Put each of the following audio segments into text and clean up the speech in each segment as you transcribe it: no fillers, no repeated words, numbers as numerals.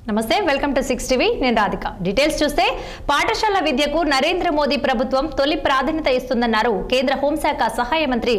నమస్తే welcome to 6 TV నేను Radhika details చూస్తే పాఠశాల విద్యకు నరేంద్ర మోదీ ప్రభుత్వం తొలి ప్రాధాన్యత ఇస్తుందన్నారు కేంద్ర హోంశాఖ సహాయ మంత్రి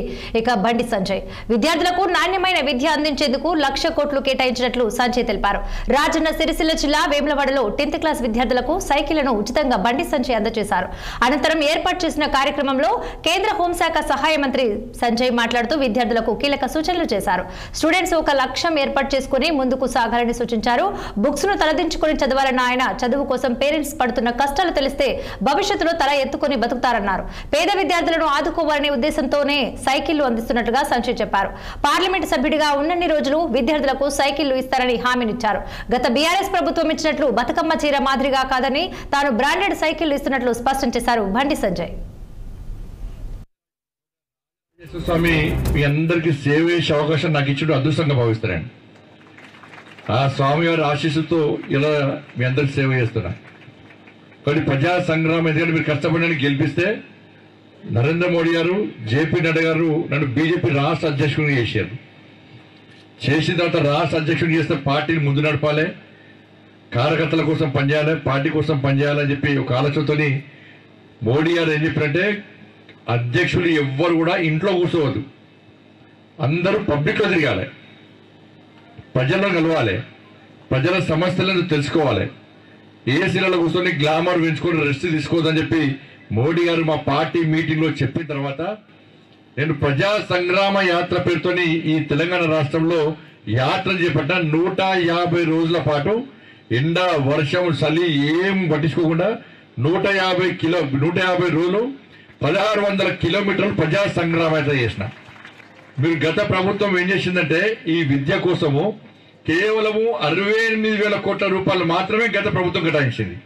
బండి సంజయ్ విద్యార్థులకు నాణ్యమైన విద్య అందించేందుకు 1,00,000 కోట్లు కేటాయించినట్లు సంజయ్ తెలిపారు రాజన్న సిరిసిల్ల జిల్లా వేములవాడలో 10th క్లాస్ విద్యార్థులకు సైకిళ్లను ఉచితంగా బండి సంజయ్ అందజేశారు అనంతరం ఏర్పాటు చేసిన కార్యక్రమంలో కేంద్ర హోంశాఖ సహాయ మంత్రి సంజయ్ మాట్లాడుతూ విద్యార్థులకు కీలక సూచనలు చేశారు స్టూడెంట్స్ ఒక లక్ష్యం ఏర్పాటు చేసుకుని ముందుకు సాగాలని సూచించారు బుక్స్ తలదించుకొని చదవాలన్న ఆయన చదువు కోసం పేరెంట్స్ పడుతున్న కష్టాలు తెలిస్తే భవిష్యత్తులో తల ఎత్తుకొని బతుకుతారన్నారు పేద విద్యార్థులను ఆదుకోవాలనే ఉద్దేశంతోనే సైకిళ్లు అందిస్తున్నట్టుగా సంజయ్ చెప్పారు పార్లమెంట్ సభ్యుడిగా ఉన్నన్ని రోజులు విద్యార్థులకు సైకిళ్లు ఇస్తారని హామీనిచ్చారు గత బీఆర్ఎస్ ప్రభుత్వం ఇచ్చినట్లు బతుకమ్మ చీర మాదిరిగా కాదని తాను బ్రాండెడ్ సైకిళ్లు ఇస్తున్నట్లు స్పష్టం చేశారు బండి సంజయ్ స్వామి మీ అందరికీ సేవ చేసే అవకాశం నాకు ఇచ్చిన అదృష్టంగా భావిస్తారండి ఆ స్వామివారి ఆశీస్సుతో ఇలా మీ అందరికి సేవ చేస్తున్నా కానీ ప్రజా సంగ్రామం ఎందుకంటే మీరు కష్టపడడానికి గెలిపిస్తే నరేంద్ర మోడీ గారు జేపీ నడ్డా గారు నన్ను బీజేపీ రాష్ట్ర అధ్యక్షుడిని చేశారు చేసిన తర్వాత రాష్ట్ర అధ్యక్షుడిని చేస్తే పార్టీని ముందు నడపాలి కార్యకర్తల కోసం పనిచేయాలి పార్టీ కోసం పనిచేయాలని చెప్పి ఒక ఆలోచనతోని మోడీ గారు ఏం చెప్పారంటే అధ్యక్షులు ఎవ్వరు కూడా ఇంట్లో కూర్చోవద్దు అందరూ పబ్లిక్లో తిరగాలి ప్రజలను కలవాలి ప్రజల సమస్యలను తెలుసుకోవాలి ఏసీలలో కూర్చొని గ్లామర్ పెంచుకొని రెస్ట్ తీసుకోవద్దని చెప్పి మోడీ గారు మా పార్టీ మీటింగ్లో చెప్పిన తర్వాత నేను ప్రజా సంగ్రామ యాత్ర పేరుతోని ఈ తెలంగాణ రాష్ట్రంలో యాత్ర చేపట్ట 150 రోజుల పాటు ఎండ వర్షం చలి ఏం పట్టించుకోకుండా 150 రోజులు 1600 కిలోమీటర్లు ప్రజా సంగ్రామ యాత్ర చేసిన మీరు గత ప్రభుత్వం ఏం చేసిందంటే ఈ విద్య కోసము కేవలము 68,000 కోట్ల రూపాయలు మాత్రమే గత ప్రభుత్వం కేటాయించింది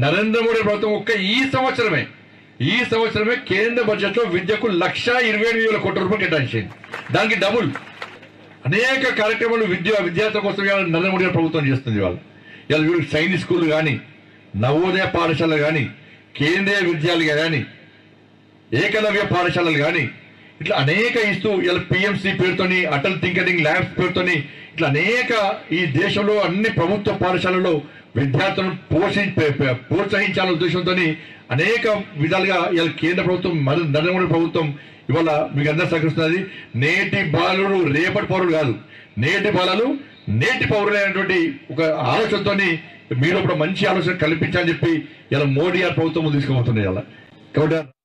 నరేంద్ర మోడీ ప్రభుత్వం ఒక్క ఈ సంవత్సరమే కేంద్ర బడ్జెట్ లో విద్యకు 1,28,000 కోట్ల రూపాయలు కేటాయించింది దానికి డబుల్ అనేక కార్యక్రమాలు విద్యార్థుల కోసం నరేంద్ర మోడీ ప్రభుత్వం చేస్తుంది ఇవాళ వీళ్ళకి సైనిక్ స్కూల్ కానీ నవోదయ పాఠశాలలు కానీ కేంద్రీయ విద్యాలయాలు కానీ ఏకలవ్య పాఠశాలలు కానీ ఇట్లా అనేక ఇస్తూ ఇలా పిఎంసి పేరుతోని అటల్ థింకరింగ్ ల్యాబ్స్ పేరుతోని ఇట్లా అనేక ఈ దేశంలో అన్ని ప్రభుత్వ పాఠశాలలో విద్యార్థులను ప్రోత్సహించాలనే ఉద్దేశంతో అనేక విధాలుగా ఇలా కేంద్ర ప్రభుత్వం నరేంద్ర మోడీ ప్రభుత్వం ఇవాళ మీకు అందరూ సహకరిస్తున్నది నేటి బాలుడు రేపటి పౌరులు కాదు నేటి బాలలు నేటి పౌరులు అనేటువంటి ఒక ఆలోచనతో మీరు ఒక మంచి ఆలోచన కల్పించాలని చెప్పి ఇలా మోడీ గారి ప్రభుత్వం తీసుకుపోతున్నాయి ఇలా కాబట్టి